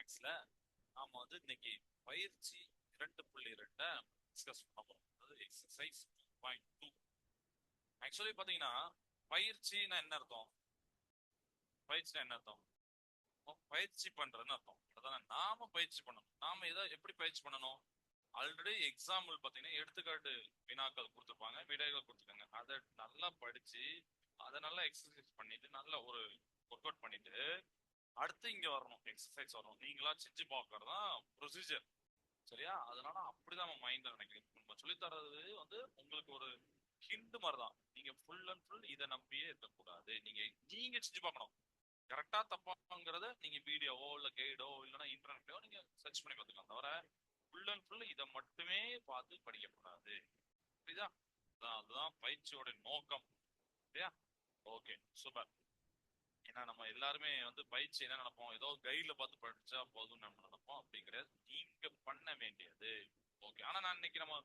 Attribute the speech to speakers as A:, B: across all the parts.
A: மேக்ஸ்ல நாம வந்து இன்னைக்கு பயிற்சி 2.2 டிஸ்கஸ் பண்ண போறோம். அதாவது எக்ஸசைஸ் 2.2. ஆக்சுவலி பாத்தீங்கன்னா பயிற்சினா என்ன அர்த்தம்? பயிற்சினா என்ன அர்த்தம்? பயிற்சி பண்றதுன்னு அர்த்தம். அதான் நாம பயிற்சி பண்ணணும். நாம இதை எப்படி பயிற்சி பண்ணணும்? ஆல்ரெடி எக்ஸாம்பிள் பாத்தீங்கன்னா எடுத்துக்காட்டு வினாக்கள் கொடுத்துருப்பாங்க, விடைகள் கொடுத்துருக்காங்க. அதை நல்லா படிச்சு அதை நல்லா எக்ஸசைஸ் பண்ணிட்டு நல்லா ஒரு ஒர்க் அவுட் பண்ணிட்டு அடுத்து இங்க வரணும், எக்ஸசைஸ் வரணும். நீங்களா செஞ்சு பார்க்கறதுதான் ப்ரொசீஜர். சரியா? அதனால அப்படிதான் நம்ம மைண்ட்ல நினைக்கிறேன். நம்ம சொல்லி தர்றது வந்து உங்களுக்கு ஒரு ஹிண்ட் மாதிரி தான். நீங்க ஃபுல் அண்ட் ஃபுல் இதை நம்பியே இருக்கக்கூடாது. நீங்க செஞ்சு பார்க்கணும். கரெக்டா தப்பாங்கிறத நீங்க வீடியோவோ இல்ல கைடோ இல்லைன்னா இன்டர்நெட்டோ நீங்க சர்ச் பண்ணி பார்த்துக்கலாம். தவிர ஃபுல் அண்ட் ஃபுல் இதை மட்டுமே பார்த்து படிக்கக்கூடாது. புரியுதா? அதுதான் பயிற்சியோட நோக்கம். சரியா? Okay, super. ஏன்னா நம்ம எல்லாருமே வந்து பயிற்சி என்ன நினைப்போம், ஏதோ கைட்ல பார்த்து படிச்சா போதும் நம்ம நினைப்போம். அப்படி கிடையாது, நீங்க பண்ண வேண்டியது. ஓகே, ஆனா நான் இன்னைக்கு நம்ம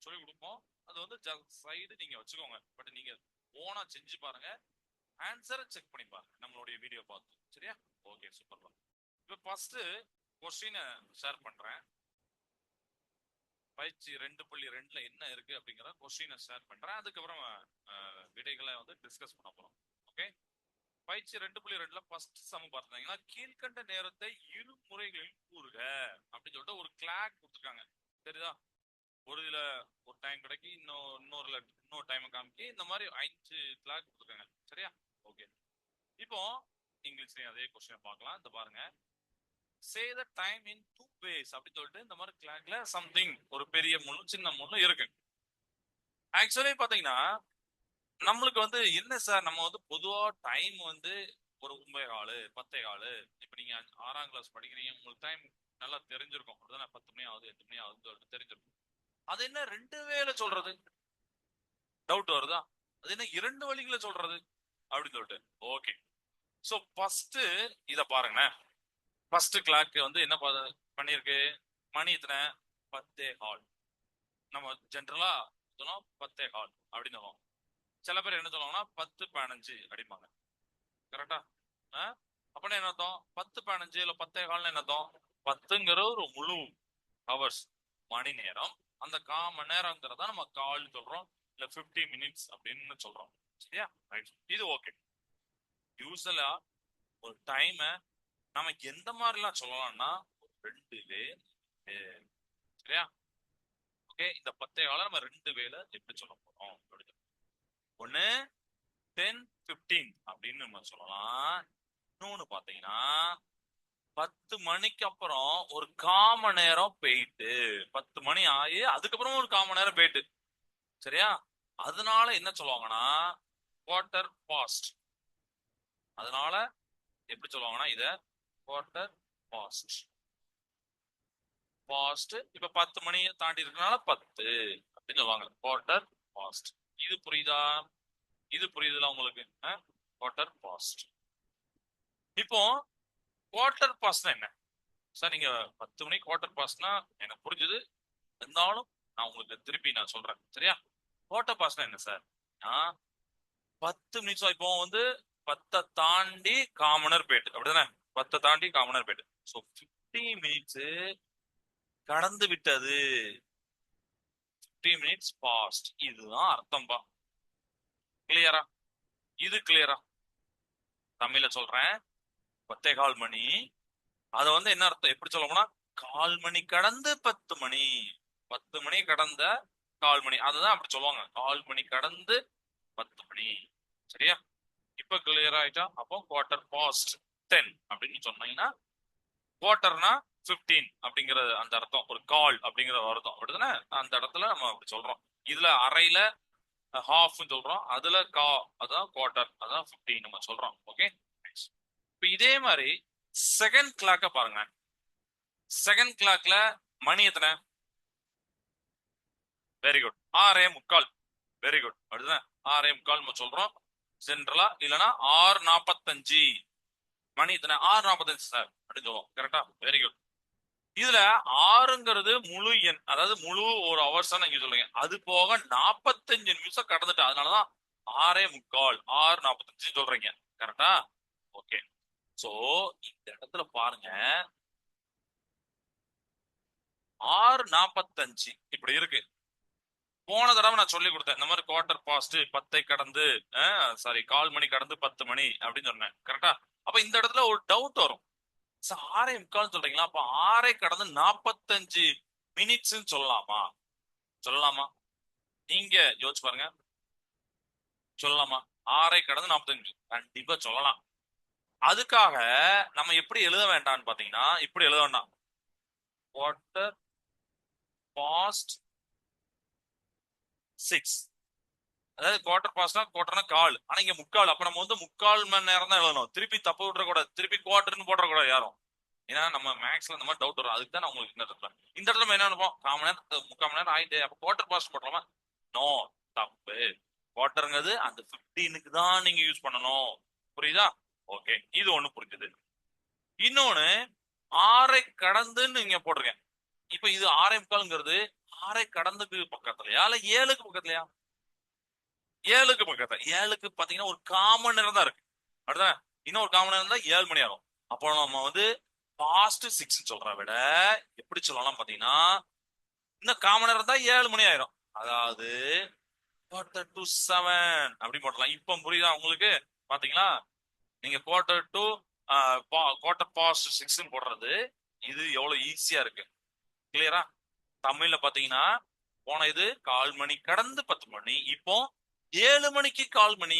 A: சொல்லி கொடுப்போம். அது வந்து சைடு நீங்க வச்சுக்கோங்க. பட் நீங்க ஓனா செஞ்சு பாருங்க, ஆன்சரை செக் பண்ணி பாருங்க நம்மளுடைய வீடியோ பார்த்து. சரியா? Okay, super. இப்போ ஃபர்ஸ்ட் கொஸ்டினை ஷேர் பண்றேன். பயிற்சி 2.2ல என்ன இருக்கு அப்படிங்கிற கொஸ்டினை ஷேர் பண்றேன். அதுக்கப்புறம் விடைகளை வந்து டிஸ்கஸ் பண்ண போறோம். ஓகே, பயிற்சி 2.2ல ஃபர்ஸ்ட் சம் பார்த்தீங்கன்னா கீழ்கண்ட நேரத்தை இரு முறைகளில் கூறுக அப்படின்னு சொல்லிட்டு ஒரு கிளாக் கொடுத்துருக்காங்க. சரிதா? ஒரு இதுல ஒரு டைம் கிடைக்கி, இன்னொரு டைம் காமிக்கி, இந்த மாதிரி 5 கிளாக் கொடுத்துருக்காங்க. சரியா? ஓகே, இப்போ இங்கிலீஷ்லயும் அதே கொஸ்டினை பார்க்கலாம். இந்த பாருங்க, say the time in 2 ways அப்படின்னு சொல்லிட்டு இந்த மாதிரி கிளாக்ல சம்திங் ஒரு பெரிய முழு சின்ன முழு இருக்கு. ஆக்சுவலி பாத்தீங்கன்னா நம்மளுக்கு வந்து என்ன சார், நம்ம வந்து பொதுவா டைம் வந்து ஒரு 9:15 இப்ப நீங்க 6ஆம் கிளாஸ் படிக்கிறீங்க, உங்களுக்கு டைம் நல்லா தெரிஞ்சிருக்கும். அப்படிதான் 10 மணி ஆகுது 8 மணி ஆகுதுன்னு சொல்லிட்டு தெரிஞ்சிருக்கும். அது என்ன 2 வேளை சொல்றது? டவுட் வருதா? அது என்ன 2 வழிகளை சொல்றது அப்படின்னு சொல்லிட்டு. ஓகே, சோ ஃபர்ஸ்ட் இத பாருங்களேன். ஃபர்ஸ்ட் கிளாக் வந்து என்ன பண்ணிருக்கு, மணி எத்தனை? 10:15. நம்ம ஜென்ரலா சொன்னோம் 10:15 அப்படின்னு சொல்லுவோம். சில பேர் என்ன சொல்லுவாங்கன்னா 10:15 அப்படிம்பாங்க. கரெக்டா? அப்படின்னா என்ன அர்த்தம்? 10:15 இல்ல 10:15 என்ன அர்த்தம்? 10ங்கிற ஒரு முழு ஹவர்ஸ், மணி நேரம். அந்த 1/4 மணி நேரங்கிறதா நம்ம கால் சொல்றோம், இல்ல 50 மினிட்ஸ் அப்படின்னு சொல்றோம். சரியா? இது ஓகே. யூஸ்வலா ஒரு டைம் நம்ம எந்த மாதிரிலாம் சொல்லலாம்னா 2 வே. சரியா? ஓகே, இந்த 10:15 நம்ம 2 வேளை எப்படி சொல்ல போறோம்? ஒண்ணு 10:15 அப்படின்னு நம்ம சொல்லலாம். இன்னொன்னு பாத்தீங்கன்னா 10 மணிக்கு அப்புறம் ஒரு 1/4 மணி நேரம் போயிட்டு, 10 மணி ஆகி அதுக்கப்புறம் ஒரு 1/4 மணி நேரம் போயிட்டு. சரியா? அதனால என்ன சொல்லுவாங்கன்னா குவார்டர் பாஸ்ட். அதனால எப்படி சொல்லுவாங்கன்னா இத குவார்டர் பாஸ்ட். இப்ப 10 மணியை தாண்டி இருக்கனால 10 அப்படின்னு சொல்லுவாங்க, குவார்டர் பாஸ்ட். இது புரியுதா? இது புரியுதுல உங்களுக்கு? Quarter past. இப்போ குவார்டர் பாஸ்ட்னா என்ன சார்? நீங்க 10 மணிக்கு குவார்டர் பாஸ்ட்னா எனக்கு புரிஞ்சது, இருந்தாலும் நான் உங்களுக்கு திருப்பி நான் சொல்றேன். சரியா? குவார்டர் பாஸ்ட்னா என்ன சார்? 10 மினிட்ஸ். இப்போ வந்து 10 தாண்டி 1/4 மணி நேரம் போயிட்டு, அப்படிதானே? 10 தாண்டி 1/4 மணி நேரம் போயிட்டு. ஸோ 50 மினிட்ஸ் கடந்து விட்டது. 50 மினிட்ஸ் பாஸ்ட். இதுதான் அர்த்தம்பா. கிளியரா? இது கிளியரா? தமிழ்ல சொல்றேன். 10:15 மணி. அத வந்து என்ன அர்த்தம், எப்படி சொல்லணும்னா 1/4 மணி கடந்து 10 மணி. 10 மணி கடந்த 1/4 மணி, அதுதான் அப்படி சொல்லுவாங்க. 1/4 மணி கடந்து 10 மணி. சரியா? இப்ப கிளியர் ஆயிட்டா? அப்போ குவார்டர் பாஸ்ட் 10 அப்படின்னு சொன்னீங்கன்னா குவார்டர்னா 15 அப்படிங்கிற அந்த அர்த்தம், ஒரு கால் அப்படிங்கிற அர்த்தம். அப்படிதானே? அந்த இடத்துல நம்ம அப்படி சொல்றோம். இதுல அரையில ஹாஃப் சொல்றோம், அதுல அதான் குவார்டர், அதான் 15 நம்ம சொல்றோம். ஓகே, இப்ப இதே மாதிரி செகண்ட் கிளாக்க பாருங்க. செகண்ட் கிளாக்ல மணி எத்தனை? Very good, 6:45. வெரி குட், அப்படிதான் 6:45 நம்ம சொல்றோம் ஜென்ரலா. இல்லைன்னா 6:45. மணி எத்தனை? 6:45 சார் அப்படின்னு சொல்லுவோம். கரெக்டா? Very good. இதுல 6ங்கிறது முழு எண், அதாவது முழு ஒரு ஹவர்ஸ் நீங்க சொல்லுங்க. அது போக 45 நிமிஷம் கடந்துட்டு, அதனாலதான் 6:45 6:45 சொல்றீங்க. கரெக்டா? ஓகே, சோ இந்த இடத்துல பாருங்க, 6:45 இப்படி இருக்கு. போன தடவை நான் சொல்லி கொடுத்தேன் இந்த மாதிரி குவார்டர் பாஸ்ட் 10 கடந்து, சாரி 1/4 மணி கடந்து 10 மணி அப்படின்னு சொன்னேன் கரெக்டா. அப்ப இந்த இடத்துல ஒரு டவுட் வரும், 6:45 சொல்றீங்களா, அப்ப 6 கடந்து 45 மினிட்ஸ் சொல்லலாமா? சொல்லலாமா? நீங்க யோசிச்சு பாருங்க, சொல்லலாமா? 6 கடந்து 45 கண்டிப்பா சொல்லலாம். அதுக்காக நம்ம எப்படி எழுத வேண்டாம்னு பாத்தீங்கன்னா, இப்படி எழுத வேண்டாம். குவார்டர் பாஸ்ட் 6, அதாவது குவார்டர் பாஸ்ட்னா குவார்டர்னா கால், ஆனா இங்க முக்கால். அப்ப நம்ம வந்து 3/4 மணி நேரம் தான் எழுதணும். திருப்பி தப்பு விட்டுற கூடாது, திருப்பி குவார்டர்னு போடுற கூடாது யாரும். ஏன்னா நம்ம மேக்ஸ்ல இந்த மாதிரி டவுட் வரும். அதுக்கு தான் நான் உங்களுக்கு இந்த இடத்துல நம்ம என்ன நினைப்போம், 1/4 மணி நேரம் 3/4 மணி நேரம் ஆயிட்டு அப்ப குவார்டர் பாஸ்ட் போட்டலாமா? நோ, தப்பு. குவார்டருங்கிறது அந்த 15க்கு தான் நீங்க யூஸ் பண்ணணும். புரியுதா? ஓகே, இது ஒண்ணு புரிஞ்சுது. இன்னொன்னு, 6 கடந்துன்னு நீங்க போட்டிருக்கேன். இப்ப இது 6:45ங்கிறது 6 கடந்துக்கு பக்கத்துலயா இல்ல 7க்கு பக்கத்துலயா? 7க்கு பக்கத்துல. 7க்கு பாத்தீங்கன்னா ஒரு 1/4 மணி நேரம் தான் இருக்கு. அடுத்ததான் இன்னும் ஒரு 1/4 மணி நேரம் தான் 7 மணி ஆகும். அப்போ நம்ம வந்து பாஸ்ட் 6 சொல்றத விட எப்படி சொல்லலாம் பாத்தீங்கன்னா, இன்னும் 1/4 மணி நேரம் தான் 7 மணி ஆயிரும். அதாவது குவார்டர் டு 7 அப்படி போடலாம். இப்ப புரியுதா உங்களுக்கு? பாத்தீங்களா, நீங்க குவார்டர் பாஸ்ட் 6 போடுறது இது எவ்வளவு ஈஸியா இருக்கு. கிளியரா? தமிழ்ல பாத்தீங்கன்னா போன இது 1/4 மணி கடந்து 10 மணி, இப்போ 7 மணிக்கு 1/4 மணி.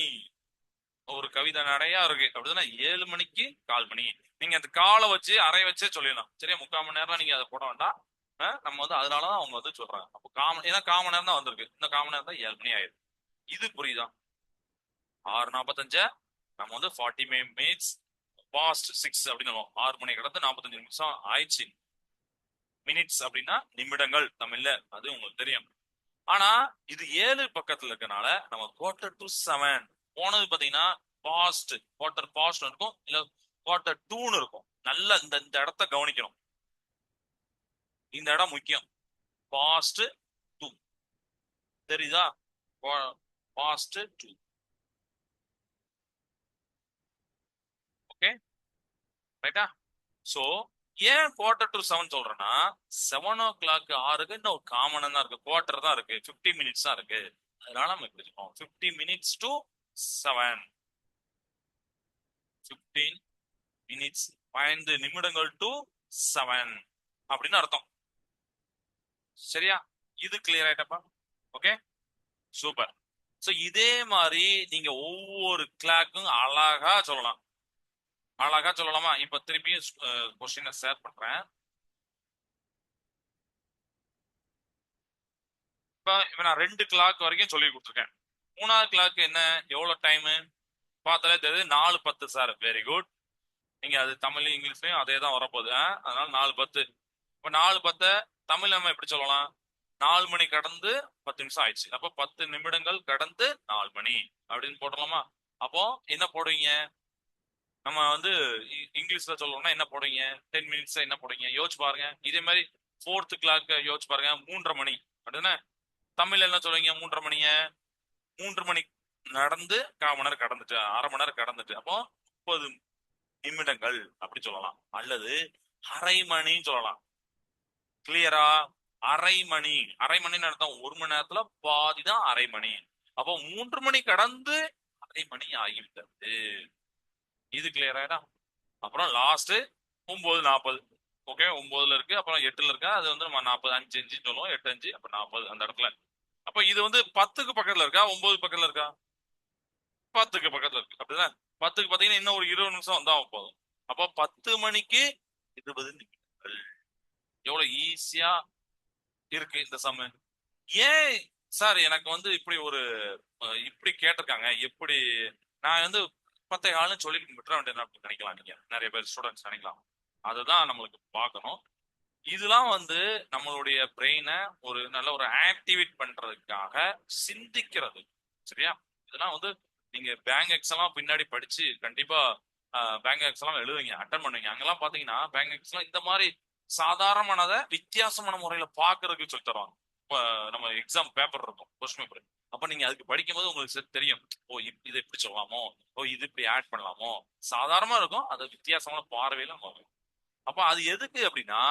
A: ஒரு கவிதை நிறையா இருக்கு அப்படிதானே. 7 மணிக்கு 1/4 மணி. நீங்க அந்த காலை வச்சு அரை வச்சே சொல்லிடலாம். சரியா? 3/4 மணி நேரம் நீங்க அதை போட வேண்டாம். நம்ம வந்து அதனாலதான் அவங்க வந்து சொல்றாங்க. அப்போ ஏன்னா 1/4 மணி நேரம் தான் வந்திருக்கு, இந்த 1/4 மணி நேரம் தான் 7 மணி ஆயிருக்கு. இது புரியுதா? 6:45 நம்ம வந்து 40 மினிட்ஸ் பாஸ்ட் 6 அப்படின்னு 6 மணி கடந்து 45 நிமிஷம் ஆயிடுச்சு. மினிட்ஸ் அப்படின்னா நிமிடங்கள் தமிழ்ல, அது உங்களுக்கு தெரியும். ஆனா இது 7 பக்கத்துல இருக்கனால நம்ம குவார்டர் டு 7 போனது பாத்தீங்கன்னா பாஸ்ட், குவார்டர் பாஸ்ட் இருக்கும் இல்ல குவார்டர் டூன்னு இருக்கும். நல்லா இந்த இந்த இடத்த கவனிக்கணும், இந்த இடம் முக்கியம். பாஸ்ட் 2, தெரியுதா? பாஸ்ட் 2. ஓகே, ரைட்டா? சோ ஏன் குவார்டர் டு 7 சொல்றேன்னா, 7 o'clock 6க்கு இன்னும் ஒரு காமன் தான் இருக்கு, குவார்டர் தான் இருக்கு, 50 மினிட்ஸ் தான் இருக்கு. அதனால நம்ம இப்படி இருக்கோம் 50 மினிட்ஸ் டு 7, 15 மினிட்ஸ் 5 நிமிடங்கள் டு 7 அப்படின்னு அர்த்தம். சரியா? இது கிளியர் ஆயிட்டப்பா? Okay, super. சோ இதே மாதிரி நீங்க ஒவ்வொரு கிளாக்கும் அழகா சொல்லலாம். அழகா சொல்லலாமா? இப்ப திருப்பியும் கொஸ்டினை ஷேர் பண்றேன். இப்ப நான் 2 கிளாக் வரைக்கும் சொல்லி கொடுத்துருக்கேன். 3வது கிளாக் என்ன, எவ்வளவு டைம் பார்த்தாலே தெரியுது, 4:10 சார். Very good. நீங்க அது தமிழ் இங்கிலீஷ்லயும் அதே தான் வரப்போகுது. அதனால 4:10. இப்ப 4:10 தமிழ் நம்ம எப்படி சொல்லலாம்? 4 மணி கடந்து 10 நிமிஷம் ஆயிடுச்சு, அப்போ 10 நிமிடங்கள் கடந்து 4 மணி அப்படின்னு போடலாமா? அப்போ என்ன போடுவீங்க? நம்ம வந்து இங்கிலீஷ்ல சொல்லணும்னா என்ன போடுவீங்க? 10 மினிட்ஸ் என்ன போடுவீங்க? யோசிச்சு பாருங்க. இதே மாதிரி 4th கிளாக் யோசிச்சு பாருங்க, 3:30 மணி அப்படின்னா தமிழ்ல என்ன சொல்லுவீங்க? 3:30 மணிய 3 மணி நடந்து 1/4 மணி நேரம் கடந்துட்டு, 1/2 மணி நேரம் கடந்துட்டு, அப்போ 30 நிமிடங்கள் அப்படி சொல்லலாம். அல்லது அரை மணின்னு சொல்லலாம். கிளியரா? அரை மணி, அரை மணின்னு அர்த்தம் 1 மணி நேரத்துல பாதி தான் அரை மணி. அப்போ 3 மணி கடந்து அரை மணி ஆகிவிட்டது. இது கிளியரா? அப்புறம் லாஸ்ட் 9:40. ஓகே, 9ல இருக்கு, அப்புறம் 8ல இருக்கா, அது வந்து நம்ம 40 5 5 சொல்லுவோம், 8 5 அப்ப 40 அந்த இடத்துல. அப்ப இது வந்து 10க்கு பக்கத்துல இருக்கா 9 பக்கத்துல இருக்கா? 10க்கு பக்கத்துல இருக்கு அப்படிதான். 10க்கு பாத்தீங்கன்னா இன்னும் ஒரு 20 நிமிஷம் தான் போதும். அப்போ 10 மணிக்கு 20 நிமிடங்கள். எவ்வளவு ஈஸியா இருக்கு இந்த சம்மு. ஏன் சார் எனக்கு வந்து இப்படி ஒரு இப்படி கேட்டிருக்காங்க, எப்படி நான் வந்து 10 காலம் சொல்லி விட்டுற வேண்டியது அப்படின்னு நினைக்கலாம். நீங்க நிறைய பேர் ஸ்டூடெண்ட்ஸ் நினைக்கலாம். அதுதான் நம்மளுக்கு பார்க்கணும். இதெல்லாம் வந்து நம்மளுடைய பிரெயினை ஒரு நல்ல ஒரு ஆக்டிவேட் பண்றதுக்காக சிந்திக்கிறது. சரியா? இதெல்லாம் வந்து நீங்க பேங்க் எக்ஸாம் பின்னாடி படிச்சு கண்டிப்பா பேங்க் எக்ஸாம் எழுதுவீங்க, அட்டன் பண்ணுவீங்க. அங்கெல்லாம் பாத்தீங்கன்னா பேங்க் எக்ஸாம் இந்த மாதிரி சாதாரணமானதை வித்தியாசமான முறையில பாக்குறதுக்கு சொல்லி தருவாங்க. இப்ப நம்ம எக்ஸாம் பேப்பர் இருக்கும், கொஸ்டின் பேப்பர். அப்ப நீங்க அதுக்கு படிக்கும்போது உங்களுக்கு தெரியும், ஓ இது இப்படி சொல்லலாமோ, ஓ இது இப்படி ஆட் பண்ணலாமோ. சாதாரணமா இருக்கும், அது வித்தியாசமான பார்வையில வரும். அப்ப அது எதுக்கு அப்படின்னா,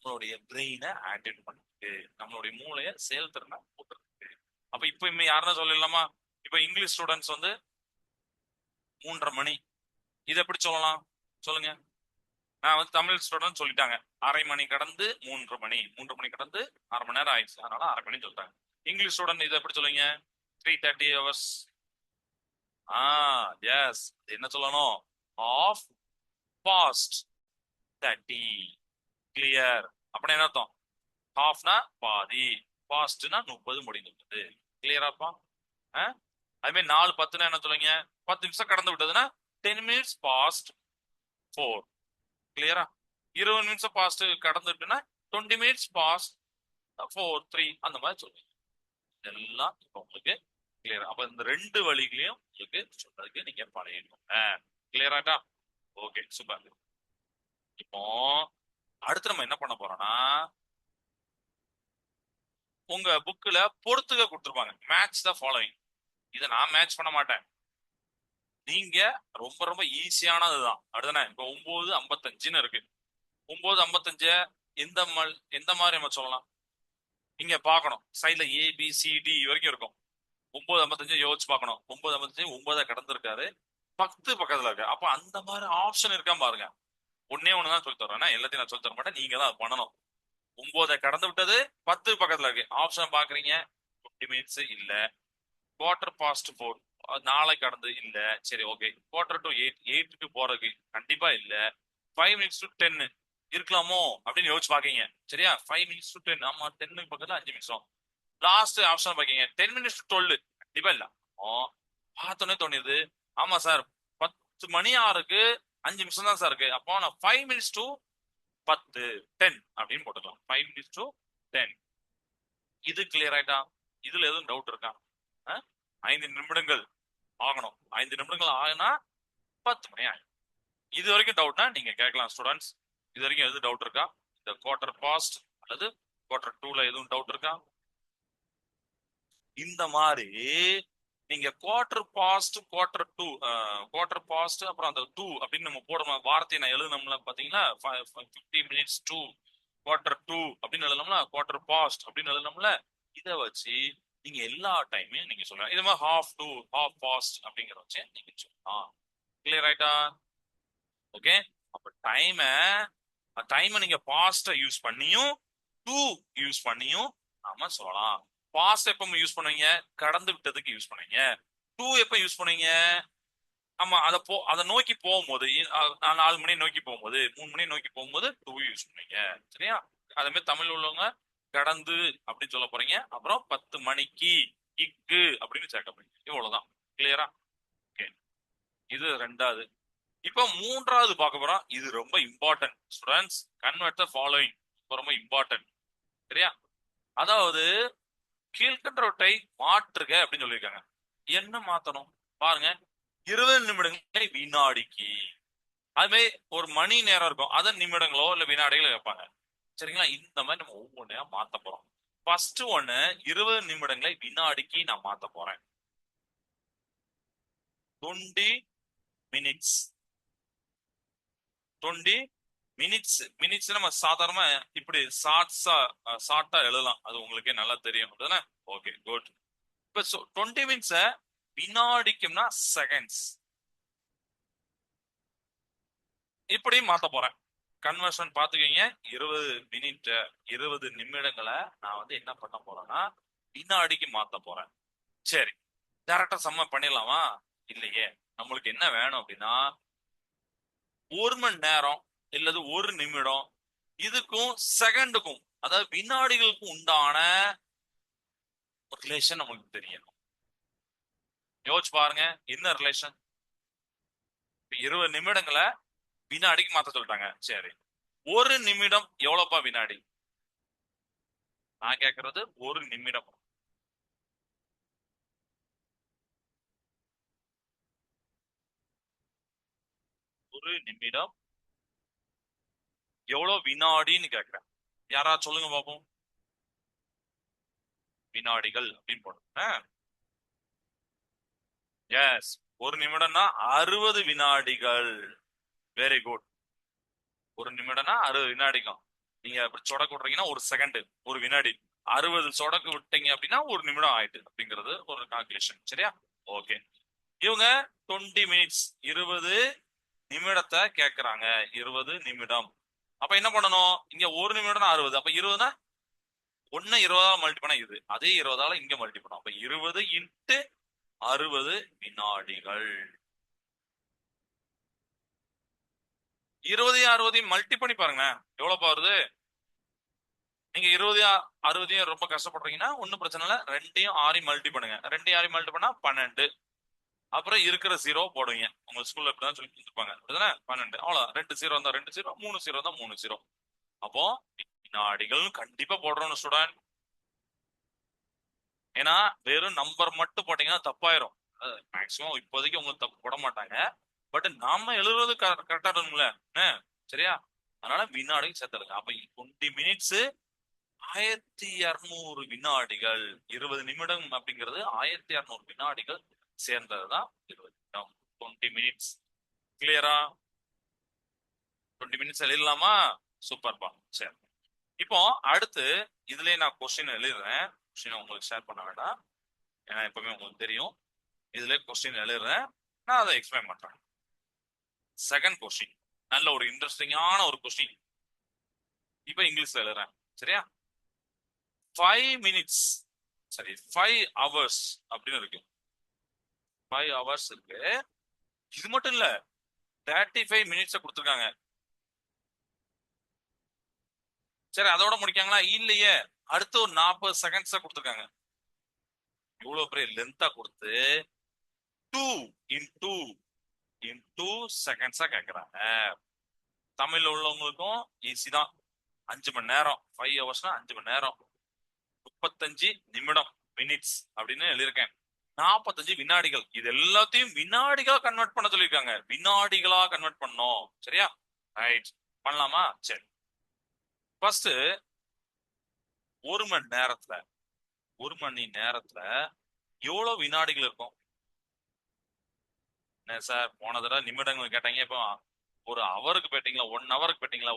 A: நம்மளுடைய பிரெயினை ஆக்டிவேட் பண்ணுது, நம்மளுடைய மூளையை செயல்திறனை கூட்டுறதுக்கு. அப்ப இப்ப இனிமே யாருன்னா சொல்லலாமா? இப்ப இங்கிலீஷ் ஸ்டூடெண்ட்ஸ் வந்து 3:30 மணி, இது எப்படி சொல்லலாம் சொல்லுங்க? நான் வந்து தமிழ் ஸ்டூடெண்ட் சொல்லிட்டாங்க, 1/2 மணி கடந்து 3:30 மணி, 3:30 மணி கடந்து 1/2 மணி நேரம் ஆயிடுச்சு, அதனால 1/2 மணி சொல்லிட்டாங்க. இங்கிலீஷ் ஸ்டூடெண்ட் இதை எப்படி சொல்லுவீங்க? 3:30 hours. எஸ், என்ன சொல்லணும்? Half past 30. கிளியர்? அப்படின்னா என்ன அர்த்தம்? ஹாஃப்னா பாதி, பாஸ்ட்னா 30 முடிந்துவிட்டது. கிளியராப்பா? அது மாதிரி 4:10 என்ன சொல்லுங்க? 10 நிமிஷம் கடந்து விட்டதுன்னா 10 minutes past 4. கிளியரா? 20 நிமிஷம் பாஸ்ட் கடந்துட்டுன்னா 20 minutes past 4:03 அந்த மாதிரி சொல்லுங்க. இதெல்லாம் இப்ப உங்களுக்கு கிளியரா? அப்ப இந்த 2 வழிகளையும் உங்களுக்கு சொல்றதுக்கு நீங்க பழகிக்கணும். கிளியராட்டா? Okay, super. இப்போ அடுத்து நம்ம என்ன பண்ண போறோம்னா, உங்க புக்ல பொறுத்துக்க கொடுத்துருப்பாங்க, மேட்ச் த ஃபாலோயிங். இதை நான் மேட்ச் பண்ண மாட்டேன், நீங்க ரொம்ப ரொம்ப ஈஸியானதுதான். அடுத்தானே இப்போ 9:55 இருக்கு. 9:55 எந்த மாதிரி நம்ம சொல்லலாம்? இங்க பார்க்கணும், சைட்ல ABCD வரைக்கும் இருக்கும். 9:55 யோசிச்சு பார்க்கணும். 9:55 9 கடந்திருக்காரு, 10 பக்கத்துல இருக்கு. அப்ப அந்த மாதிரி ஆப்ஷன் இருக்கா பாருங்க. ஒன்னே ஒண்ணுதான் சொல்லி தர்றேன், எல்லாத்தையும் நான் சொல்லி தர மாட்டேன், நீங்க தான் அது பண்ணணும். 9 கடந்து விட்டது, 10 பக்கத்துல இருக்கு. ஆப்ஷன் பாக்குறீங்க, 20 minutes இல்ல. Quarter past 4 நாளை கடந்து இல்ல. சரி, ஓகே. Quarter to 8, 8க்கு போறதுக்கு கண்டிப்பா இல்ல. 5 minutes to 10 இருக்கலாமோ அப்படின்னு யோசிச்சு பாக்கீங்க. சரியா? 5 minutes to 10, ஆமா, 10க்கு பக்கத்துல 5 நிமிஷம். லாஸ்ட் ஆப்ஷன் பாக்கீங்க, 10 minutes to 12 கண்டிப்பா இல்ல. பார்த்தோன்னே தோணியது, ஆமா சார், 10 மணி 6க்கு 5 நிமிஷம் தான் சார் இருக்கு, அப்போ நான் 5 minutes to 10 அப்படின்னு போட்டுக்கலாம். 5 minutes to 10. இது கிளியர் ஆயிட்டா? இதுல எதுவும் டவுட் இருக்கா? 5 நிமிடங்கள் ஆகணும், 5 நிமிடங்கள் ஆகுனா 10 மணி ஆகும். இது வரைக்கும் டவுட்னா நீங்க கேட்கலாம் ஸ்டூடெண்ட்ஸ். இது வரைக்கும் எதுவும் டவுட் இருக்கா? இந்த குவார்டர் பாஸ்ட் அல்லது Quarter 2ல எதுவும் டவுட் இருக்கா? இந்த மாதிரி நீங்க குவார்டர் பாஸ்ட் அப்புறம் அந்த 2 அப்படின்னு நம்ம போடணும். வார்த்தையை நான் எழுதணும்ல பாத்தீங்களா? 50 minutes to Quarter 2 அப்படின்னு எழுதணும்ல, குவார்டர் பாஸ்ட் அப்படின்னு எழுதணும்ல. இதை வச்சு நீங்க எல்லா டைமையும் நீங்க சொல்லலாம். இது மாதிரி half past அப்படிங்கிற வச்சு நீங்க சொல்லலாம். கிளியர் ஆயிட்டா? ஓகே. அப்ப டைமை நீங்க பாஸ்ட யூஸ் பண்ணியும் டூ யூஸ் பண்ணியும் நாம சொல்லலாம். பாஸ்ட் எப்ப யூஸ் பண்ணுவீங்க? கடந்து விட்டதுக்கு யூஸ் பண்ணுவீங்க. டூ எப்ப யூஸ் பண்ணுவீங்க? ஆமா, அதை நோக்கி போகும்போது, 4 மணி நோக்கி போகும்போது, 3 மணி நோக்கி போகும்போது டூ யூஸ் பண்ணுவீங்க. சரியா? அதே மாதிரி தமிழ் உள்ளவங்க கடந்து அப்படின்னு சொல்ல போறீங்க. அப்புறம் 10 மணிக்கு இக்கு அப்படின்னு சேர்க்க போறீங்க. இவ்வளவுதான். கிளியரா? ஓகே. இது 2வது. இப்ப 3வது பார்க்க போறோம். இது ரொம்ப important students. Convert the following ரொம்ப இம்பார்ட்டன்ட். சரியா? அதாவது கீழ்கண்டவற்றை மாற்றுக அப்படின்னு சொல்லியிருக்காங்க. என்ன மாத்தணும் பாருங்க. 20 நிமிடங்களை வினாடிக்கு, அதுமாதிரி ஒரு மணி நேரம் இருக்கும், அதை நிமிடங்களோ இல்ல வினாடிகளோ வைப்பாங்க. சரிங்களா? இந்த மாதிரி நம்ம ஒவ்வொன்றையா மாத்த போறோம். ஃபர்ஸ்ட் ஒண்ணு, 20 நிமிடங்களை வினாடிக்கு நான் மாத்த போறேன். 20 minutes. 20 மினிட்ஸ் நம்ம சாதாரணமா இப்படி ஷார்ட்டா எழுதலாம், அது உங்களுக்கே நல்லா தெரியும். Okay, good. இப்ப 20 minutes வினாடிக்கும்னா செகண்ட்ஸ், இப்படி மாத்த போறேன். கன்வர்ஷன் பாத்துக்கீங்க. 20 நிமிடங்களை நான் வந்து என்ன பண்ண போறேன்னா வினாடிக்கு மாத்த போறேன். சரி, டைரக்டா சம்ம பண்ணிடலாமா? இல்லையே, நம்மளுக்கு என்ன வேணும் அப்படின்னா 1 மணி நேரம் இல்லது 1 நிமிடம், இதுக்கும் செகண்டுக்கும், அதாவது வினாடிகளுக்கும் உண்டான ரிலேஷன் நமக்கு தெரியணும். யோசிச்சு பாருங்க, என்ன ரிலேஷன்? 20 நிமிடங்களை வினாடிக்கு மாத்த சொல்லிட்டாங்க. சரி, 1 நிமிடம் எவ்வளவுப்பா வினாடி? நான் கேட்கறது 1 நிமிடம். ஒரு நிமிடம் எவ்வளவு வினாடின்னு கேட்கிறேன். யாராவது சொல்லுங்க பாப்போம். வினாடிகள் அப்படின்னு போடுங்க. எஸ், 1 நிமிடம்னா 60 வினாடிகள். Very good. 1 நிமிடம்னா 60 வினாடிக்கும். நீங்க அப்படி சொடக்கு விடுறீங்கன்னா ஒரு செகண்ட், ஒரு வினாடி. 60 சொடக்கு விட்டீங்க அப்படின்னா ஒரு நிமிடம் ஆயிட்டு அப்படிங்கிறது ஒரு கால்குலேஷன். சரியா? ஓகே. இவங்க 20 மினிட்ஸ், 20 நிமிடத்தை கேக்குறாங்க. 20 நிமிடம். அப்ப என்ன பண்ணணும்? இங்க ஒரு நிமிடம் 60, அப்ப 20னா ஒன்னு 20ஆல மல்டி பண்ணா இது, அதே 20ஆல இங்க மல்டி பண்ணும். அப்ப 20 இன்ட்டு 60 வினாடிகள். 20 60 மல்டி பண்ணி பாருங்க எவ்வளவு வருது. நீங்க 20 60 ரொம்ப கஷ்டப்படுறீங்கன்னா ஒன்னும் பிரச்சனை இல்லை, ரெண்டையும் 6 மல்டி பண்ணுங்க. 2 6 மல்டி பண்ணா 12. அப்புறம் இருக்கிற ஜீரோ போடுவீங்க. உங்க ஸ்கூல்ல இப்படிதான் சொல்லி கொடுத்துருப்பாங்க, அப்படிதானே? 12. அவ்வளவு. 2 ஜீரோ இருந்தா 2 ஜீரோ, 3 ஜீரோ இருந்தா 3 ஜீரோ. அப்போ வினாடிகள் கண்டிப்பா போடுறோம் ஸ்டூடெண்ட். ஏன்னா வெறும் நம்பர் மட்டும் போட்டீங்கன்னா தப்பாயிரும். மேக்சிமம் இப்போதைக்கு உங்களுக்கு தப்பு போட மாட்டாங்க. பட் நாம எழுதுறது கரெக்டா இருக்கும்ல. சரியா? அதனால வினாடிகள் சேர்த்துருங்க. அப்ப 20 மினிட்ஸ் 1200 வினாடிகள். 20 நிமிடம் அப்படிங்கிறது 1200 வினாடிகள் சேர்ந்ததுதான் 20 நிமிடம். 20 மினிட்ஸ். கிளியரா? 20 மினிட்ஸ் எழுதலாமா? சூப்பர்பா. சரி, இப்போ அடுத்து இதுலயே நான் கொஸ்டின் எழுதுறேன். கொஸ்டின் உங்களுக்கு ஷேர் பண்ண வேண்டாம், ஏன்னா எப்பவுமே உங்களுக்கு தெரியும். இதுல கொஸ்டின் எழுதுறேன், நான் அதை எக்ஸ்பிளைன் பண்றேன். செகண்ட் கொஸ்டின் நல்ல ஒரு இன்ட்ரெஸ்டிங்கான ஒரு கொஸ்டின். இப்ப இங்கிலீஷ்ல எழுதுறேன். சரியா? 5 மினிட்ஸ், சரி 5 ஹவர்ஸ் அப்படின்னு இருக்கு. 5 ஹவர்ஸ் இருக்கு. இது மட்டும் இல்ல, 35 மினிட்ஸ் கொடுத்துருக்காங்க. சரி, அதோட முடிக்காங்களா? இல்லையே, அடுத்து ஒரு 40 செகண்ட்ஸ் கொடுத்துருக்காங்க. இவ்வளவு பெரிய லென்த்தா கொடுத்து 2 இன்டூ இன்டூ செகண்ட்ஸா கேக்குறாங்க. தமிழ்ல உள்ளவங்களுக்கும் ஈஸி தான். 5 மணி நேரம், 5 ஹவர்ஸ்னா 5 மணி நேரம், 35 நிமிடம், மினிட்ஸ் அப்படின்னு எழுதியிருக்கேன். 45 வினாடிகள். இது எல்லாத்தையும் வினாடிகளா கன்வெர்ட் பண்ண சொல்லியிருக்காங்க. வினாடிகளா கன்வெர்ட் பண்ணோம். சரியா? ரைட், பண்ணலாமா? சரி. ஃபர்ஸ்ட், ஒரு மணி நேரத்துல எவ்வளவு வினாடிகள் இருக்கும்? என்ன சார், போன தடவை நிமிடங்கள் கேட்டாங்க, இப்போ ஒரு ஹவருக்கு போயிட்டீங்களா, 1 ஹவருக்கு போயிட்டீங்களா,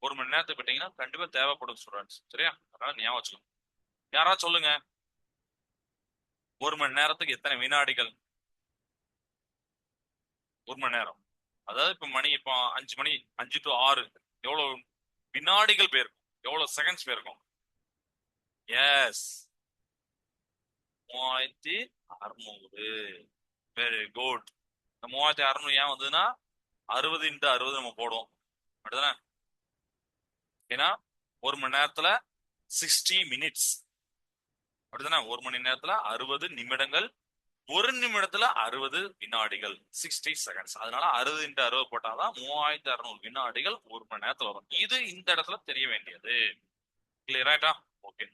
A: ஒரு மணி நேரத்துக்கு போயிட்டீங்கன்னா கண்டிப்பா தேவைப்படும் ஸ்டூடெண்ட்ஸ். சரியா? அதனால ஞாபகம் வச்சுக்கோங்க. யாராவது சொல்லுங்க, ஒரு மணி நேரத்துக்கு எத்தனை வினாடிகள்? ஒரு மணி நேரம், அதாவது இப்ப மணி இப்போ 5 மணி, 5 டு 6, எவ்வளவு வினாடிகள் போயிருக்கும்? எவ்வளவு செகண்ட்ஸ் போயிருக்கும்? எஸ், 3600. Very good. இந்த 3600 ஏன் வந்ததுன்னா 60 இன்ட்டு 60 நம்ம போடுவோம், அப்படிதானே? ஏன்னா ஒரு மணி நேரத்துல 60 மினிட்ஸ், அப்படிதானே? ஒரு மணி நேரத்துல 60 நிமிடங்கள், ஒரு நிமிடத்துல 60 வினாடிகள், 60 செகண்ட்ஸ். அதனால 60 இன்ட்டு 60 போட்டாதான் 3600 வினாடிகள் ஒரு மணி நேரத்துல வரும். இது இந்த இடத்துல தெரிய வேண்டியது. கிளியராட்டா? ஓகே.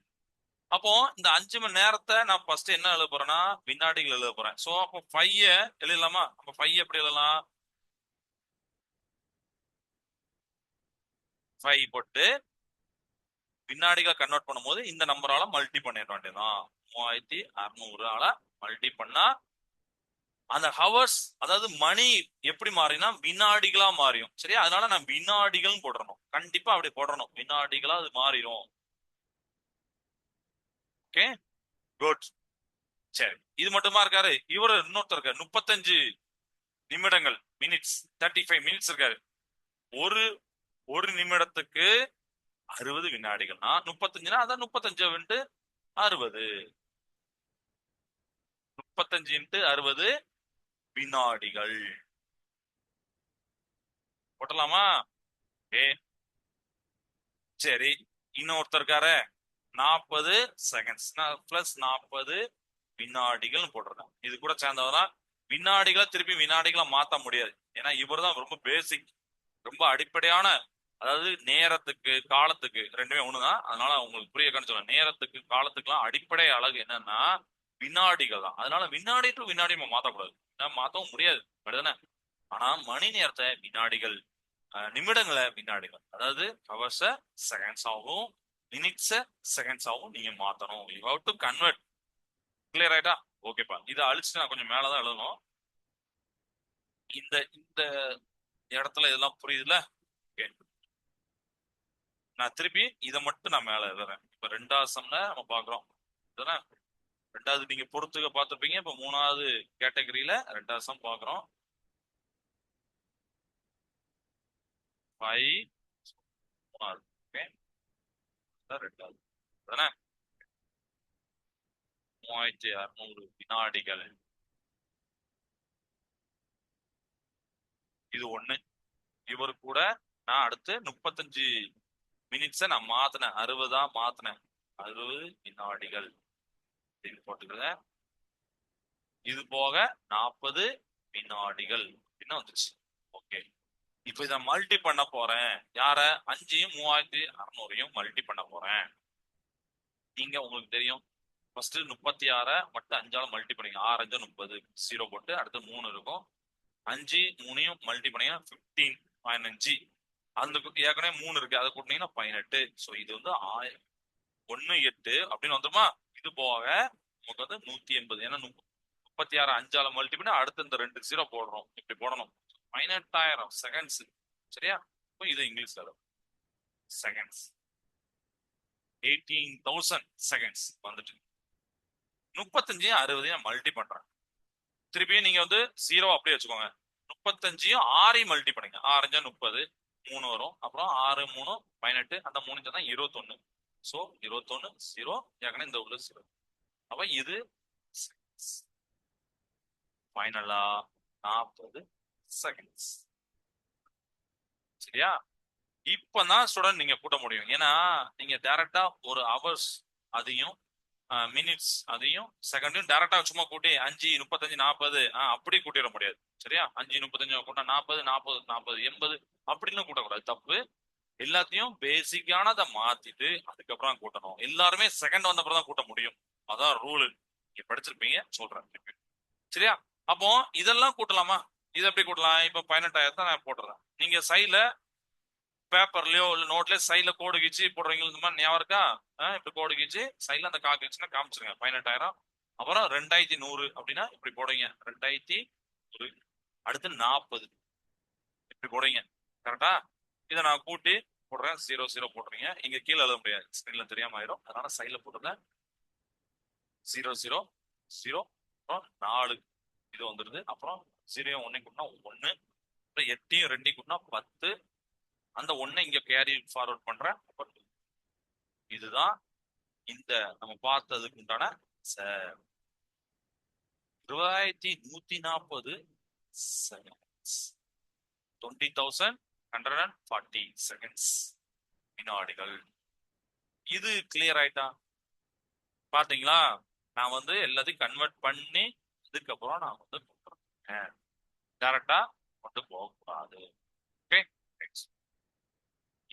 A: அப்போ இந்த 5 மணி நேரத்தை நான் ஃபர்ஸ்ட் என்ன எழுத போறேன்னா வினாடிகள் எழுத போறேன். சோ அப்போ 5 எழுதலாமா? அப்ப 5 எப்படி எழுதலாம்? 5 போட்டு வினாடிகளை கன்வெர்ட் பண்ணும்போது இந்த நம்பரால மல்டி பண்ணிட வேண்டியதான். 3600ஆல மல்டி பண்ணா அந்த ஹவர்ஸ், அதாவது மணி எப்படி மாறினா வினாடிகளா மாறியும். சரியா? அதனால நான் வினாடிகள் போடணும், கண்டிப்பா அப்படி போடணும். வினாடிகளா அது மாறிடும். Okay, good. சரி, இது மட்டுமா இருக்காரு? இவரு இன்னொருத்தர் இருக்காரு, 35 நிமிடங்கள், மினிட்ஸ், 35 மினிட்ஸ் இருக்காரு. ஒரு ஒரு நிமிடத்துக்கு 60 வினாடிகள்னா 35னா அதான் 35 இன்ட்டு 60, 35 இன்ட்டு 60 வினாடிகள் போட்டலாமா? ஏ, சரி. இன்னொருத்தர் இருக்காரு, 40 செகண்ட்ஸ் பிளஸ் 40 வினாடிகள் போட்டிருக்கேன். இது கூட சேர்ந்தவதான். வினாடிகளை திருப்பி வினாடிகளை மாத்த முடியாது, ஏன்னா இவர் தான் ரொம்ப பேசிக், ரொம்ப அடிப்படையான. அதாவது நேரத்துக்கு காலத்துக்கு ரெண்டுமே ஒண்ணுதான். அதனால உங்களுக்கு புரிய சொல்றேன். நேரத்துக்கு காலத்துக்குலாம் அடிப்படை அழகு என்னன்னா வினாடிகள் தான். அதனால வினாடி டு வினாடி நம்ம மாத்தக்கூடாது, மாத்தவும் முடியாது, அப்படிதானே? ஆனா மணி நேரத்தை வினாடிகள், நிமிடங்களை வினாடிகள், அதாவது ஹவர்ஸ செகண்ட்ஸ் ஆகும், மினிட்ஸ செகண்ட்ஸ் ஆகும் நீங்க மாத்தணும். You how to convert. Clear ஆயிட்டா? ஓகேப்பா. இதை அழிச்சுட்டு நான் கொஞ்சம் மேலதான் எழுதணும். இந்த இந்த இடத்துல இதெல்லாம் புரியுதுல? ஓகே. நான் திருப்பி இதை மட்டும் நான் மேல எழுதுறேன். இப்ப ரெண்டாவது சம்ல நம்ம பாக்குறோம். ரெண்டாவது நீங்க பொறுத்துக்க பார்த்துருப்பீங்க. இப்ப மூணாவது கேட்டகரியில ரெண்டாவது சம் பாக்குறோம். 5 மூணாவது. ஓகே, ரெண்டாவது தானே. 3600 வினாடிகள். இது ஒண்ணு. இவர் கூட நான் அடுத்து 35 மினிட்ஸை நான் மாத்தினேன், 60 மாத்தினேன். 60 வினாடிகள் போட்டுக்கிறேன். இது போக 40 வினாடிகள் என்ன வந்துச்சு. ஓகே, இப்ப இதை மல்டி பண்ண போறேன். யார? 5யும் 3600 மல்டி பண்ண போறேன். நீங்க உங்களுக்கு தெரியும், ஃபர்ஸ்ட் 36 மட்டும் 5ஆல மல்டி பண்ணீங்க. 6 5 30, 0 போட்டு அடுத்து 3 இருக்கும். 5 3யும் மல்டி பண்ணீங்கன்னா 15, 15. அந்த ஏற்கனவே 3 இருக்கு, அதை கூட்டினீங்கன்னா 18. ஸோ இது வந்து 18 அப்படின்னு வந்துருமா. இது போக நமக்கு வந்து 180. ஏன்னா 36 5ஆல மல்டி பண்ணி அடுத்து இந்த 2 0 போடுறோம். இப்படி போடணும். 18,000 செகண்ட்ஸ். சரியா? இப்போ இது இங்கிலீஷ்ல செகண்ட்ஸ். 18,000 செகண்ட்ஸ் வந்துட்டு 35 60 மல்டி பண்றேன். திருப்பியும் நீங்க வந்து 0 அப்படியே வச்சுக்கோங்க. 35யும் 6 மல்டி பண்ணுங்க. 6 5 30, 3 வரும். அப்புறம் 6 3 18, அந்த 3 தான் 21. ஸோ 21 0, ஏற்கனவே இந்த உள்ள 0. அப்ப இது ஃபைனலா 40 செகண்ட்ஸ். சரியா? இப்பதான் ஸ்டூடெண்ட் நீங்க கூட்ட முடியும். ஏன்னா நீங்க டைரக்டா ஒரு ஹவர்ஸ் அதையும் மினிட்ஸ் அதையும் செகண்டையும் டைரக்டா சும்மா கூட்டி 5 35 40 அப்படி கூட்டிட முடியாது. சரியா? 5 35 கூட்டா 40 40 40 80 அப்படின்னு கூட்டக்கூடாது, தப்பு. எல்லாத்தையும் பேசிக்கானதை மாத்திட்டு அதுக்கப்புறம் கூட்டணும். எல்லாருமே செகண்ட் வந்த அப்புறம் தான் கூட்ட முடியும். அதான் ரூல். நீங்க படிச்சிருப்பீங்க, சொல்றேன். சரியா? அப்போ இதெல்லாம் கூட்டலாமா? இது எப்படி கூட்டலாம்? இப்ப 18,000 நான் போட்டுறேன். நீங்க சைட்ல பேப்பர்லயோ இல்ல நோட்லயோ சைட்ல கோடு கீச்சு போடுறீங்க. இந்த மாதிரி ஞாபகம் இருக்கா? இப்படி கோடு கீச்சு சைட்ல அந்த காக்கு வச்சுன்னா காமிச்சிருங்க. 18,000. அப்புறம் 2100 அப்படின்னா இப்படி போடுங்க. 2100 அடுத்து 40 இப்படி போடுங்க. கரெக்டா? இதை நான் கூட்டி போடுறேன். 0 0 போடுறீங்க. இங்க கீழே எழுத முடியாது, ஸ்கிரீன்ல தெரியாம ஆயிடும். அதனால சைட்ல போட்டுறேன். 0 0 0 அப்புறம் 4 இது வந்துருது. அப்புறம் 0 1 கூட்டினா 1, அப்புறம் 8யும் 2 கூட்டினா 10. அந்த 1 இங்க கேரி ஃபார்வர்ட் பண்றேன். இதுதான் இந்த நம்ம பார்த்ததுக்கு உண்டான 2140 செகண்ட்ஸ். 20,140 செகண்ட்ஸ் வினாடிகள். இது கிளியர் ஆயிட்டா? பாத்தீங்களா? நான் வந்து எல்லாத்தையும் கன்வெர்ட் பண்ணி இதுக்கப்புறம் நான் வந்து டைரக்டா கொண்டு போகக்கூடாது. ஓகே,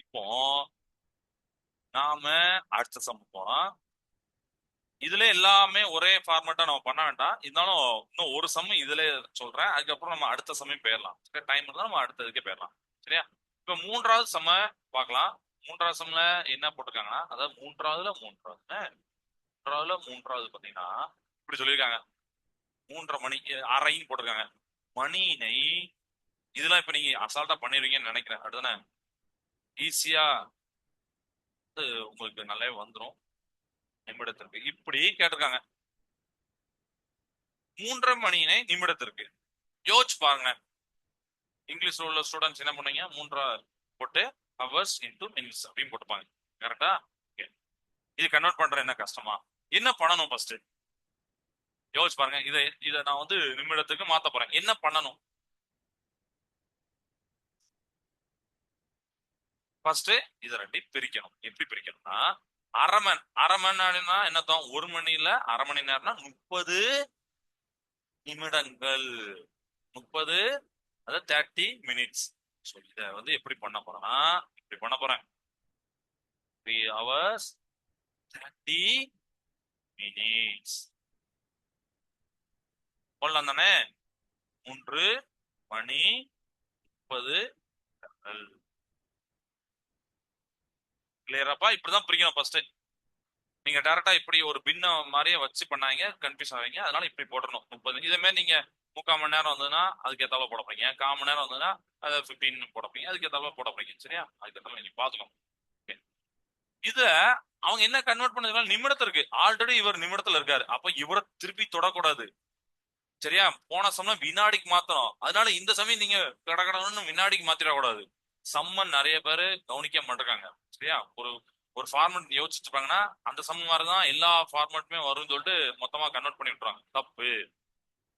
A: இப்போ நாம அடுத்த சம் போறோம். இதுல எல்லாமே ஒரே ஃபார்மேட்டா நம்ம பண்ண வேண்டாம். இருந்தாலும் இன்னும் ஒரு சம் இதுல சொல்றேன். அதுக்கப்புறம் நம்ம அடுத்த சமயம் போயிடலாம். டைம் இருந்தா நம்ம அடுத்ததுக்கே போயிடலாம். சரியா? இப்ப மூன்றாவது சம பார்க்கலாம். மூன்றாவது சம்ல என்ன போட்டிருக்காங்கன்னா, அதாவது மூன்றாவது பாத்தீங்கன்னா இப்படி சொல்லியிருக்காங்க. 3:30 மணி 6:30 போட்டிருக்காங்க. மணியினை இதெல்லாம் இப்ப நீங்க அசால்ட்டா பண்ணிருவீங்கன்னு நினைக்கிறேன். அடுத்தானே ஈஸியா உங்களுக்கு நல்லாவே வந்துடும். நிமிடத்திற்கு இப்படி கேட்டிருக்காங்க. 3:30 மணியினை நிமிடத்திற்கு யோசிச்சு பாருங்க. இங்கிலீஷ்ல உள்ள ஸ்டூடெண்ட்ஸ் என்ன பண்ணீங்க? 3 போட்டு ஹவர்ஸ் இன்டூ மினிட்ஸ் அப்படின்னு போட்டுப்பாங்க. கரெக்டா? இது கன்வெர்ட் பண்ற என்ன கஷ்டமா? என்ன பண்ணணும்? ஃபர்ஸ்ட் யோசிச்சு பாருங்க. இதை நான் வந்து நிமிடத்துக்கு மாத்த போறேன். என்ன பண்ணணும்? ஃபர்ஸ்ட் இதை ரெண்டையும் பிரிக்கணும். எப்படி பிரிக்கணும்னா, அரை மணி நேரம்னா என்னத்தான்? 1 மணில அரை மணி நேரம்னா 30 நிமிடங்கள். 30 அதாவது 30 மினிட்ஸ். ஸோ இதை வந்து எப்படி பண்ண போறேன்னா, இப்படி பண்ண போறேன். 3 hours 30 minutes போடலாம் தானே? 3 மணி 30. கிளியராப்பா? இப்படிதான் பிரிக்கணும் ஃபர்ஸ்ட். நீங்க டைரக்டா இப்படி ஒரு பின்ன மாதிரியே வச்சு பண்ணாங்க, கன்ஃபியூஸ் ஆவீங்க. அதனால இப்படி போடணும் 30. இதே மாதிரி நீங்க 3/4 மணி நேரம் வந்ததுன்னா அதுக்கு ஏத்தால போட போறீங்க. 1/4 மணி நேரம் வந்ததுன்னா அதை 15 போட போறீங்க. அதுக்கு ஏத்தால போட போறீங்க. சரியா? அதுக்கு ஏத்தால நீங்க பாத்துக்கோங்க. இத அவங்க என்ன கன்வெர்ட் பண்ணதுனால நிமிடத்திற்கு ஆல்ரெடி இவர் நிமிடத்துல இருக்காரு, அப்ப இவரை திருப்பி தொடக்கூடாது. சரியா? போன சமயம் வினாடிக்கு மாத்தணும். அதனால இந்த சமயம் நீங்க கடகடன்னு வினாடிக்கு மாத்திடக்கூடாது. சம்மன் நிறைய பேரு கவனிக்க மாட்டிருக்காங்க. சரியா? ஒரு ஒரு ஃபார்மட் யோசிச்சுட்டு இருப்பாங்கன்னா அந்த சம்மன் மாதிரிதான் எல்லா ஃபார்மட்டுமே வரும்னு சொல்லிட்டு மொத்தமா கன்வெர்ட் பண்ணி விட்டுறாங்க. தப்பு.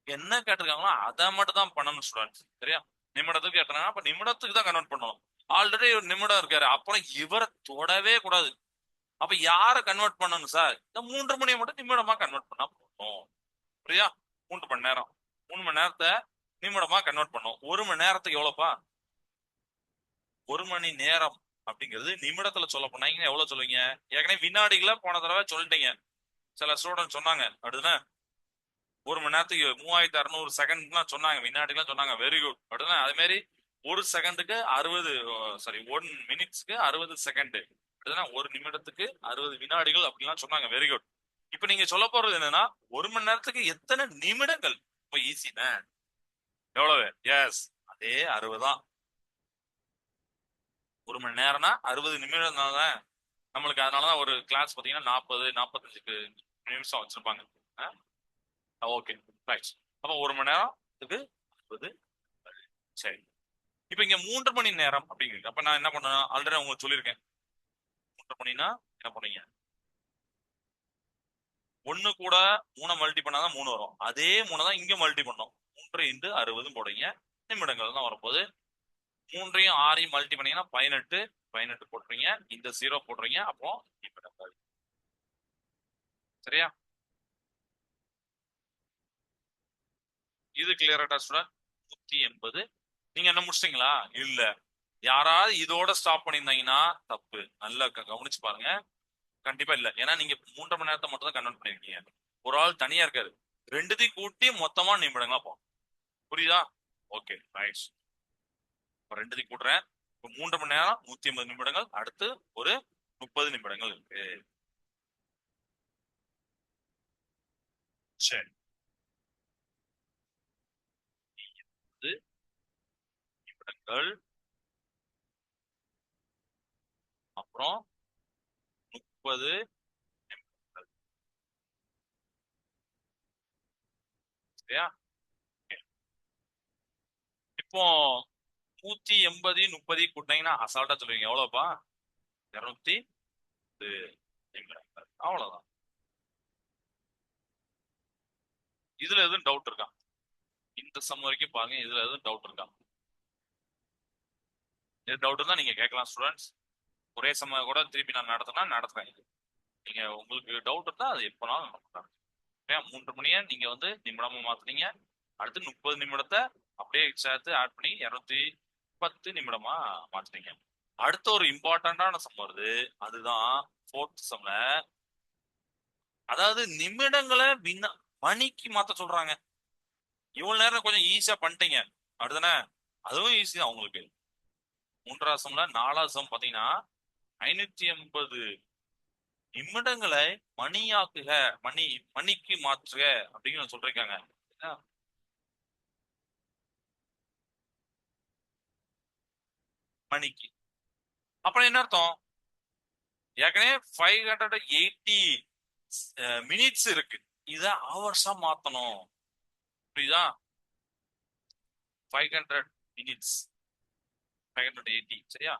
A: என்ன கேட்டிருக்காங்களோ அதை மட்டும் தான் பண்ணணும் ஸ்டூடெண்ட்ஸ். சரியா? நிமிடத்துக்கு கேட்டாங்கன்னா அப்ப நிமிடத்துக்கு தான் கன்வெர்ட் பண்ணணும். ஆல்ரெடி ஒரு நிமிடம் இருக்காரு, அப்புறம் இவரை தொடவே கூடாது. அப்ப யார கன்வெர்ட் பண்ணணும் சார்? இந்த 3 மணியை மட்டும் நிமிடமா கன்வெர்ட் பண்ணா போதும். புரியா? 3 மணி நேரம், 3 மணி நேரத்தை நிமிடமா கன்வெர்ட் பண்ணும். 1 மணி நேரத்துக்கு எவ்வளவுப்பா? 1 மணி நேரம் அப்படிங்கிறது நிமிடத்துல சொல்ல போனாங்க எவ்வளவு சொல்லுவீங்க? ஏற்கனவே வினாடிகளை போன தடவை சொல்லிட்டீங்க. சில ஸ்டூடெண்ட் சொன்னாங்க அப்படின்னா 1 மணி நேரத்துக்கு 3600 செகண்ட் சொன்னாங்க, வினாடிலாம் சொன்னாங்க. Very good. அப்படின்னா அதே மாதிரி 1 செகண்டுக்கு 60, சாரி 1 மினிட்ஸ்க்கு 60 செகண்ட், அப்படின்னா 1 நிமிடத்துக்கு 60 வினாடிகள் அப்படிலாம் சொன்னாங்க. Very good. இப்ப நீங்க சொல்ல போறது என்னன்னா 1 மணி நேரத்துக்கு எத்தனை நிமிடங்கள்? இப்ப ஈஸிண்ணே. எவ்வளவு? எஸ், அதே 60 தான். 1 மணி நேரம்னா 60 நிமிடம் தான் நம்மளுக்கு. அதனாலதான் ஒரு கிளாஸ் பாத்தீங்கன்னா 40 45 நிமிஷம் வச்சிருப்பாங்க. Okay, right. அப்ப 1 மணி நேரத்துக்கு 60. சரி. இப்ப இங்க 3 மணி நேரம் அப்படிங்கிறது, அப்ப நான் என்ன பண்ணணும்? ஆல்ரெடி உங்களுக்கு சொல்லியிருக்கேன். 3 மணினா என்ன பண்ணீங்க? ஒண்ணு கூட 3 மல்டி பண்ணாதான் 3 வரும். அதே 3 தான் இங்க மல்டி பண்ணோம். 3 × 60 போடுங்க, நிமிடங்கள் தான் வரப்போகுது. 3ஐயும் 6ஐயும் மல்டி பண்ணீங்கன்னா 18. 18 போட்டுறீங்க, இந்த 0 போடுறீங்க, அப்போ நிமிடங்கள். சரியா? இது கிளியரா ஸ்டூடெண்ட்? 180. நீங்க என்ன முடிச்சிட்டீங்களா? இல்ல. யாராவது இதோட ஸ்டாப் பண்ணியிருந்தாங்கன்னா தப்பு. நல்லா கவனிச்சு பாருங்க. கண்டிப்பா இல்ல, ஏன்னா நீங்க 3 மணி நேரத்தை மட்டும் தான் கன்வெர்ட் பண்ணிருக்கீங்க. ஒரு ஆள் தனியா இருக்காரு, ரெண்டுத்தையும் கூட்டி மொத்தமா நிமிடங்களா போகும். புரியுதா? Okay, right. ரெண்டுத்தையும் கூட்டுறேன். இப்போ 3 மணி நேரம் 180 நிமிடங்கள், அடுத்து ஒரு 30 நிமிடங்கள் இருக்கு. சரி. இது நிமிடங்கள், அப்புறம் 30 நிமிடங்கள். சரியா? Okay. இப்போ 180 30 கூட்டினீங்கன்னா அசால்ட்டா சொல்லுவீங்க எவ்வளவுப்பா? 210 நிமிடங்கள். அவ்வளவுதான். இதுல எதுவும் டவுட் இருக்கா? இந்த சம் வரைக்கும் பாருங்க, இதுல எதுவும் டவுட் இருக்கா? இது டவுட் இருந்தா நீங்க கேட்கலாம் ஸ்டூடெண்ட்ஸ். ஒரே சம கூட திருப்பி நான் நடத்துறேன். நீங்க உங்களுக்கு டவுட் இருந்தா அது எப்பனாலும் நடத்துறேன். 3 மணியை நீங்க நிமிடமா மாத்துனீங்க, அடுத்து 30 நிமிடத்தை அப்படியே சேர்த்து ஆட் பண்ணி 210 நிமிடமா மாத்துனீங்க. அடுத்த ஒரு இம்பார்ட்டன்டான சம் வருது, அதுதான் ஃபோர்த் சம்ல. அதாவது நிமிடங்களை மணிக்கு மாத்த சொல்றாங்க. இவ்வளவு நேரம் கொஞ்சம் ஈஸியா பண்ணிட்டீங்க அப்படிதானே? அதுவும் ஈஸி தான் உங்களுக்கு. 3ஆவது சம்ல 4ஆவது சம் பாத்தீங்கன்னா 580 நிமிடங்களை மணியாக்குக, மணிக்கு மாற்றுக அப்படின்னு சொல்லிருக்காங்க. மணிக்கு அப்புறம் என்ன அர்த்தம்? ஏற்கனவே 580 மினிட்ஸ் இருக்கு, இத ஹவர்ஸா மாத்தணும். புரியுதா? 500 மினிட்ஸ், 580. சரியா?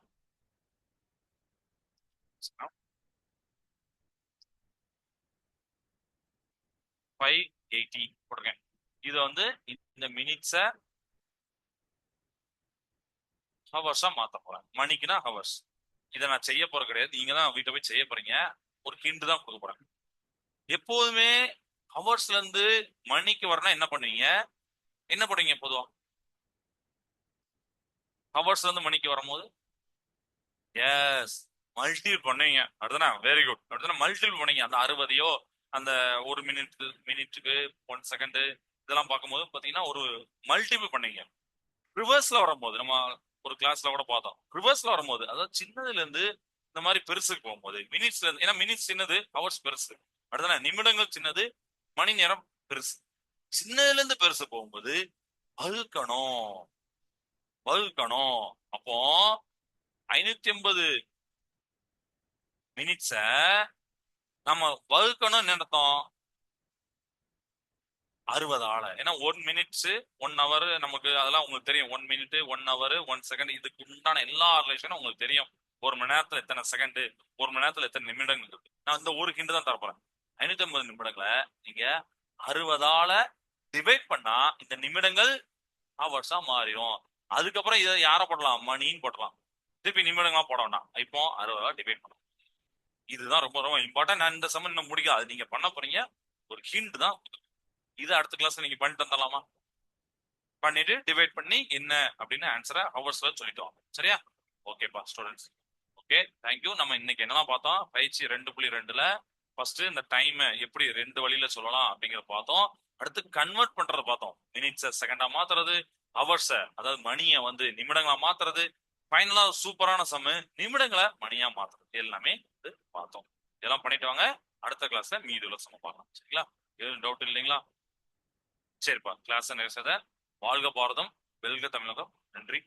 A: 580 போடுங்க. இது இந்த மினிட்ஸ ஹவர்ஸா மாத்த போறேன். மணிக்குனா ஹவர்ஸ். இதை நான் செய்ய போறது கிடையாது, நீங்க தான் வீட்டை போய் செய்ய போறீங்க. ஒரு ஹிண்ட் தான் கொடுக்க போறேன். எப்போதுமே ஹவர்ஸ்ல இருந்து மணிக்கு வரணும் என்ன பண்ணுவீங்க? என்ன பண்ணுவீங்க பொதுவா ஹவர்ஸ்ல இருந்து மணிக்கு வரும்போது? எஸ், மல்டிபிள் பண்ணுவீங்க. அடுத்தனா வெரி குட். அடுத்தனா மல்டிபிள் பண்ணீங்க. அந்த 60ஐயோ, அந்த 1 மினிட்டுக்கு 1 செகண்ட், இதெல்லாம் பார்க்கும்போது பாத்தீங்கன்னா ஒரு மல்டிபிள் பண்ணீங்க. ரிவர்ஸ்ல வரும்போது நம்ம ஒரு கிளாஸ்ல கூட பார்த்தோம், ரிவர்ஸ்ல வரும்போது அதாவது சின்னதுல இருந்து இந்த மாதிரி பெருசுக்கு போகும்போது மினிட்ஸ்ல இருந்து, ஏன்னா மினிட்ஸ் சின்னது, ஹவர்ஸ் பெருசு. அடுத்தனா நிமிடங்கள் சின்னது, மணி நேரம் பெருசு. சின்னதுல இருந்து பெருசு போகும்போது வகுக்கணும், வகுக்கணும். அப்போ 580 மினிட்ஸ நம்ம வகுக்கணும் நடத்தோம் 60 ஏன்னா 1 மினிட்ஸ் 1 ஹவர் நமக்கு அதெல்லாம் உங்களுக்கு தெரியும். 1 மினிட் 1 ஹவர் 1 செகண்ட் இதுக்கு உண்டான எல்லா ரிலேஷனும் உங்களுக்கு தெரியும். 1 மணி நேரத்துல எத்தனை செகண்ட், 1 மணி நேரத்துல எத்தனை நிமிடங்கள் இருக்கு. நான் இந்த ஒரு ஹிண்ட் தான் தரப்போறேன். 550 நிமிடங்களை நீங்க 60 டிவைட் பண்ணா இந்த நிமிடங்கள் ஹவர்ஸா மாறிடும். அதுக்கப்புறம் இதை யாரை போடலாம், மணின்னு போடலாம். திருப்பி நிமிடங்களா போட வேண்டாம். இப்போ 60 டிவைட் பண்ணலாம். இதுதான் ரொம்ப ரொம்ப இம்பார்ட்டன்ட். நான் இந்த சம்மன் இன்னும் முடிக்காது, அது நீங்க பண்ண போறீங்க. ஒரு ஹிண்ட் தான். இது அடுத்த கிளாஸ் நீங்க பண்ணிட்டு வந்துடலாமா? பண்ணிட்டு டிவைட் பண்ணி என்ன அப்படின்னு ஆன்சரை ஹவர்ஸ்ல சொல்லிட்டு வாங்க. சரியா? ஓகேப்பா ஸ்டூடெண்ட்ஸ். Okay, thank you. நம்ம இன்னைக்கு என்னலாம் பார்த்தோம்? பயிற்சி 2.2ல ஃபர்ஸ்ட் இந்த டைம் எப்படி 2 வழியில சொல்லலாம் அப்படிங்கறத பார்த்தோம். அடுத்து கன்வெர்ட் பண்றத பார்த்தோம். மினிட்ஸை செகண்டா மாத்துறது, ஹவர்ஸை அதாவது மணியை வந்து நிமிடங்களா மாத்துறது, ஃபைனலா சூப்பரான சம்மு நிமிடங்களை மணியா மாத்துறது எல்லாமே வந்து பார்த்தோம். இதெல்லாம் பண்ணிட்டு வாங்க. அடுத்த கிளாஸ்ல மீதி உள்ள சம்ம பார்க்கலாம். சரிங்களா? எதுவும் டவுட் இல்லைங்களா? சரிப்பா, கிளாஸ் நிறைய வாழ்க பாரதம், வெல்க தமிழகம். நன்றி.